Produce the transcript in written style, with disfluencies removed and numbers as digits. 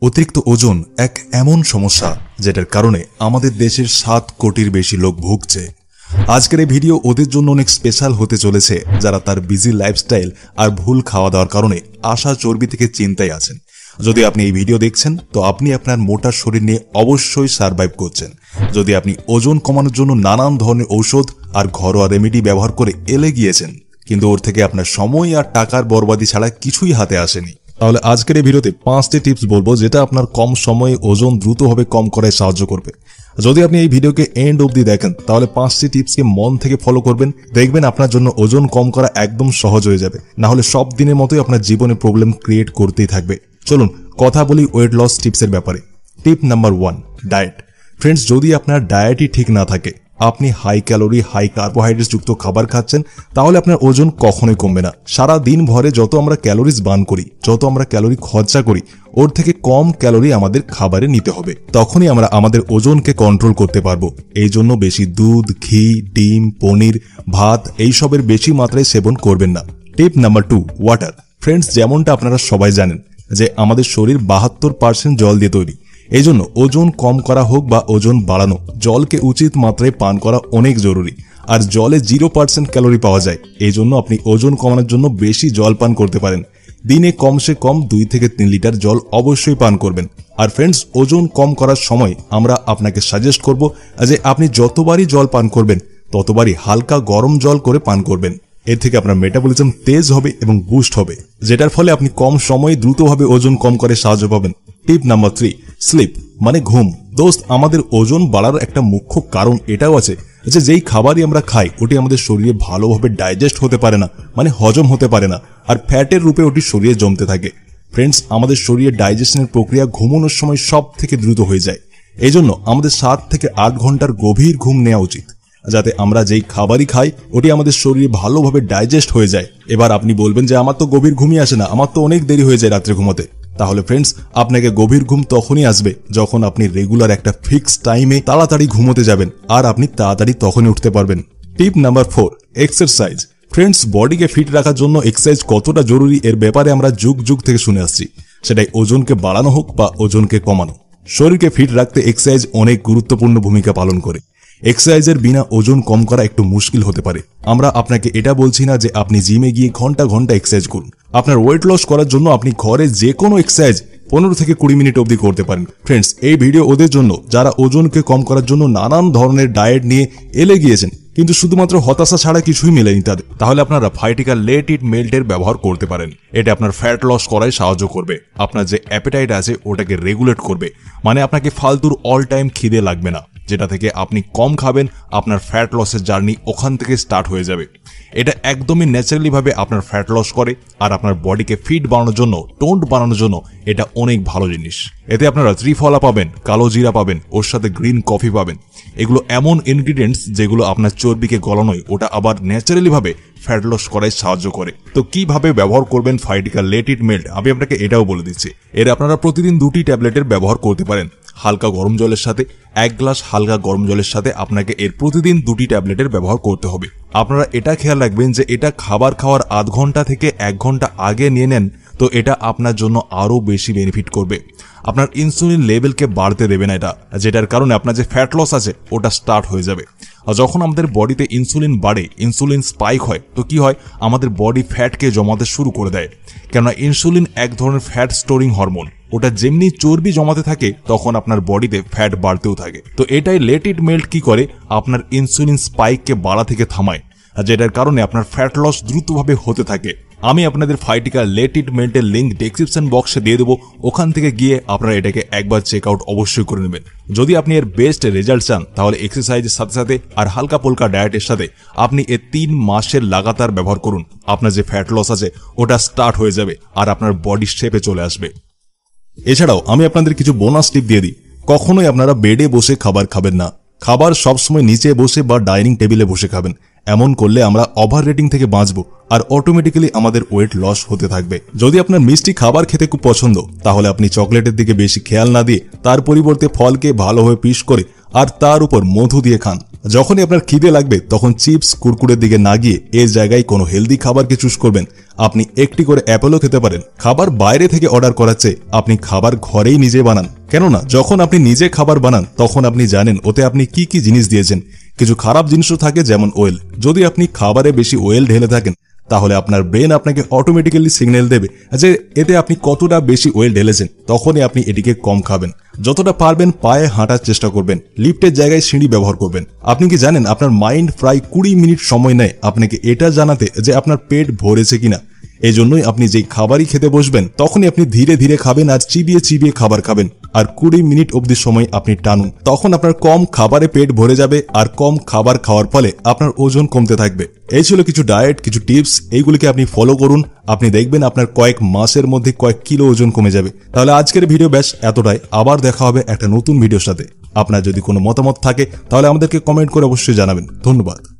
অতিরিক্ত ওজন এক এমন সমস্যা যেটার কারণে আমাদের দেশের 7 কোটির বেশি লোক ভুগছে। আজকের এই ভিডিও ওদের জন্য অনেক স্পেশাল হতে চলেছে, যারা তার বিজি লাইফস্টাইল আর ভুল খাওয়া দাওয়ার কারণে আশা চর্বি থেকে চিন্তায় আছেন। যদি আপনি এই ভিডিও দেখছেন তো আপনি আপনার মোটা শরীর নিয়ে অবশ্যই সারভাইভ করছেন। যদি আপনি ওজন কমানোর জন্য নানান ধরনের ঔষধ আর ঘরোয়া রেমেডি ব্যবহার করে এলে গিয়েছেন, কিন্তু ওর থেকে আপনার সময় আর টাকার বরবাদি ছাড়া কিছুই হাতে আসেনি, তাহলে আজকের এই ভিডিওতে 5টি টিপস বলবো যেটা আপনার কম সময়ে ওজন দ্রুতভাবে কম করায় সাহায্য করবে। যদি আপনি এই ভিডিওকে এন্ড অবধি দেখেন তাহলে 5টি টিপসকে মন থেকে ফলো করবেন, দেখবেন আপনার জন্য ওজন কম করা একদম সহজ হয়ে যাবে। না হলে সব দিনের মতোই আপনার জীবনে প্রবলেম ক্রিয়েট করতেই থাকবে। চলুন কথা বলি ওয়েট লস টিপসের ব্যাপারে। টিপ নাম্বার 1, ডায়েট। ফ্রেন্ডস, যদি আপনার ডায়েটই ঠিক না থাকে, আপনি হাই ক্যালোরি হাই কার্বোহাইড্রেট যুক্ত খাবার খাচ্ছেন, তাহলে আপনার ওজন কখনোই কমবে না। সারা দিন ভরে যত আমরা ক্যালোরিজ বার্ন করি, যত আমরা ক্যালোরি খরচা করি, ওর থেকে কম ক্যালোরি আমাদের খাবারে নিতে হবে। তখনই আমরা আমাদের ওজনকে কন্ট্রোল করতে পারবো। এই জন্য বেশি দুধ, ঘি, ডিম, পনির, ভাত এইসবের বেশি মাত্রায় সেবন করবেন না। টিপ নাম্বার 2, ওয়াটার। ফ্রেন্ডস, যেমনটা আপনারা সবাই জানেন যে আমাদের শরীর 72% জল দিয়ে তৈরি। এই জন্য ওজন কম করা হোক বা ওজন বাড়ানো, জলকে উচিত মাত্রায় পান করা অনেক জরুরি। আর জলে 0% ক্যালোরি পাওয়া যায়। এই জন্য আপনি ওজন কমানোর জন্য বেশি জল পান করতে পারেন। দিনে কমসে কম 2 থেকে 3 লিটার জল অবশ্যই পান করবেন। আর ফ্রেন্ডস, ওজন কম করার সময় আমরা আপনাকে সাজেস্ট করব যে আপনি যতবারই জল পান করবেন ততবারই হালকা গরম জল করে পান করবেন। এর থেকে আপনার মেটাবলিজম তেজ হবে এবং বুস্ট হবে, যেটার ফলে আপনি কম সময়ে দ্রুতভাবে ওজন কম করে সাহায্য পাবেন। টিপ নাম্বার 3, স্লিপ মানে ঘুম। দোস্ত, আমাদের ওজন বাড়ার একটা মুখ্য কারণ এটাও আছে যে যেই খাবারই আমরা খাই ওটি আমাদের শরীরে ভালোভাবে ডাইজেস্ট হতে পারে না, মানে হজম হতে পারে না, আর ফ্যাটের রূপে ওটি শরীরে জমতে থাকে। ফ্রেন্ডস, আমাদের শরীরে ডাইজেশনের প্রক্রিয়া ঘুমানোর সময় সব থেকে দ্রুত হয়ে যায়। এই জন্য আমাদের 7 থেকে 8 ঘন্টার গভীর ঘুম নেওয়া উচিত, যাতে আমরা যেই খাবারই খাই ওটি আমাদের শরীরে ভালোভাবে ডাইজেস্ট হয়ে যায়। এবার আপনি বলবেন যে আমার তো গভীর ঘুমই আসে না, আমার তো অনেক দেরি হয়ে যায় রাত্রে ঘুমাতে। তাহলে ফ্রেন্ডস, আপনাকে গভীর ঘুম তখনই আসবে যখন আপনি রেগুলার একটা ফিক্সড টাইমে তাড়াতাড়ি ঘুমোতে যাবেন, আর আপনি তাড়াতাড়ি তখনই উঠতে পারবেন। Tip number 4, exercise. ফ্রেন্ডস, বডিকে ফিট রাখার জন্য এক্সারসাইজ কতটা জরুরি এর ব্যাপারে আমরা যুগ যুগ থেকে শুনে আসছি। সেটাই ওজনকে বাড়ানো হোক বা ওজনকে কমানো, শরীরকে ফিট রাখতে এক্সারসাইজ অনেক গুরুত্বপূর্ণ ভূমিকা পালন করে। এক্সারসাইজের বিনা ওজন কম করা একটু মুশকিল হতে পারে। আমরা আপনাকে এটা বলছি না যে আপনি জিমে গিয়ে ঘন্টা ঘন্টা এক্সারসাইজ করুন। আপনার ওয়েট লস করার জন্য আপনি ঘরে যে কোনো এক্সারসাইজ 15 থেকে 20 মিনিট অবধি করতে পারেন। ফ্রেন্ডস, এই ভিডিও ওদের জন্য যারা ওজনকে কম করার জন্য নানান ধরনের ডায়েট নিয়ে এলে গিয়েছেন, কিন্তু শুধুমাত্র হতাশা ছাড়া কিছুই মেলেনি তাদের। তাহলে আপনারা ভাইটিকা লেট ইট মেল্টের ব্যবহার করতে পারেন। এটা আপনার ফ্যাট লস করায় সাহায্য করবে। আপনার যে অ্যাপেটাইট আছে ওটাকে রেগুলেট করবে, মানে আপনাকে ফালতুর অল টাইম খিদে লাগবে না, যেটা থেকে আপনি কম খাবেন। আপনার ফ্যাট লসের জার্নি ওখান থেকে স্টার্ট হয়ে যাবে। এটা একদমই ন্যাচারালি ভাবে আপনার ফ্যাট লস করে, আর আপনার বডিকে ফিট বানানোর জন্য, টোন্ড বানানোর জন্য এটা অনেক ভালো জিনিস। এতে আপনারা ত্রিফলা পাবেন, কালো জিরা পাবেন, ওর সাথে গ্রিন কফি পাবেন। এগুলো এমন ইনগ্রিডিয়েন্টস যেগুলো আপনার চর্বিকে গলানোয়, ওটা আবার ন্যাচারালি ভাবে ফ্যাট লস করায় সাহায্য করে। তো কিভাবে ব্যবহার করবেন ভাইটিকা লেট ইট মেল্ট, আমি আপনাকে এটাও বলে দিচ্ছি। এর আপনারা প্রতিদিন 2টি ট্যাবলেটের ব্যবহার করতে পারেন। হালকা গরম জলের সাথে 1 গ্লাস হালকা গরম জলের সাথে আপনাকে এর প্রতিদিন 2টি ট্যাবলেটের ব্যবহার করতে হবে। আপনারা এটা খেয়াল রাখবেন যে এটা খাবার খাওয়ার আধ ঘন্টা থেকে 1 ঘন্টা আগে নিয়ে নেন, তো এটা আপনার জন্য আরো বেশি বেনিফিট করবে। আপনার ইনসুলিন লেভেলকে বাড়তে দেবে না এটা, যেটার কারণে আপনার যে ফ্যাট লস আছে ওটা স্টার্ট হয়ে যাবে। আর যখন আমাদের বডিতে ইনসুলিন বাড়ে, ইনসুলিন স্পাইক হয়, তো কি হয়, আমাদের বডি ফ্যাটকে জমাতে শুরু করে দেয়। কেননা ইনসুলিন এক ধরনের ফ্যাট স্টোরিং হরমোন। ওটা যেমনি চর্বি জমাতে থাকে তখন আপনার বডিতে ফ্যাট বাড়তেও থাকে। তো এটাই লেট ইট মেল্ট কি করে, আপনার ইনসুলিন স্পাইককে বাড়া থেকে থামায়, আর যেটার কারণে আপনার ফ্যাট লস দ্রুতভাবে হতে থাকে। আমি আপনাদের Bhai Tika let it মেল্টের link description বক্সে দিয়ে দেবো, ওখান থেকে গিয়ে আপনারা এটাকে একবার চেক আউট অবশ্যই করে নেবেন। যদি আপনি এর বেস্ট রেজাল্ট চান তাহলে এক্সারসাইজের সাথে সাথে আর হালকা পোলকা ডায়েটের সাথে আপনি এর 3 মাসের লাগাতার ব্যবহার করুন। আপনার যে ফ্যাট লস আছে ওটা স্টার্ট হয়ে যাবে, আর আপনার বডি শেপে চলে আসবে। এছাড়াও আমি আপনাদের কিছু বোনাস টিপ দিয়ে দিই। কখনোই আপনারা বেডে বসে খাবার খাবেন না। খাবার সবসময় নিচে বসে বা ডাইনিং টেবিলে বসে খাবেন। এমন করলে আমরা ওভার রেটিং থেকে বাঁচবো, আর অটোমেটিক্যালি আমাদের ওয়েট লস হতে থাকবে। যদি আপনার মিষ্টি খাবার খেতে খুব পছন্দ, তাহলে আপনি চকলেটের দিকে বেশি খেয়াল না দিয়ে তার পরিবর্তে ফলকে ভালোভাবে পিস করে আর তার উপর মধু দিয়ে খান। যখনই আপনার খিদে লাগবে তখন চিপস কুরকুরের দিকে না গিয়ে এর জায়গায় কোনো হেলদি খাবারকে চুজ করবেন, আপনি একটি করে অ্যাপেলও খেতে পারেন। খাবার বাইরে থেকে অর্ডার করার চেয়ে আপনি খাবার ঘরেই নিজে বানান। কেননা যখন আপনি নিজে খাবার বানান তখন আপনি জানেন ওতে আপনি কি কি জিনিস দিয়েছেন। কিছু খারাপ জিনিসও থাকে, যেমন অয়েল। যদি আপনি খাবারে বেশি অয়েল ঢেলে থাকেন তাহলে আপনার ব্রেন আপনাকে অটোমেটিক্যালি সিগন্যাল দেবে যে এতে আপনি কতটা বেশি অয়েল ঢেলেছেন, তখনই আপনি এটিকে কম খাবেন। যতটা পারবেন পায়ে হাঁটার চেষ্টা করবেন, লিফটের জায়গায় সিঁড়ি ব্যবহার করবেন। আপনি কি জানেন আপনার মাইন্ড প্রায় 20 মিনিট সময় নেয় আপনাকে এটা জানাতে যে আপনার পেট ভরেছে কিনা। এই জন্যই আপনি যেই খাবারই খেতে বসবেন তখনই আপনি ধীরে ধীরে খাবেন আর চিবিয়ে চিবিয়ে খাবার খাবেন। আর 20 মিনিট অবধি সময় আপনি টানুন, তখন আপনার কম খাবারে পেট ভরে যাবে আর কম খাবার খাওয়ার ফলে আপনার ওজন কমতে থাকবে। এই ছিল কিছু ডায়েট, কিছু টিপস, এইগুলিকে আপনি ফলো করুন। আপনি দেখবেন আপনার কয়েক মাসের মধ্যে কয়েক কিলো ওজন কমে যাবে। তাহলে আজকের ভিডিও ব্যাস এতটাই। আবার দেখা হবে একটা নতুন ভিডিওর সাথে। আপনার যদি কোনো মতামত থাকে তাহলে আমাদেরকে কমেন্ট করে অবশ্যই জানাবেন। ধন্যবাদ।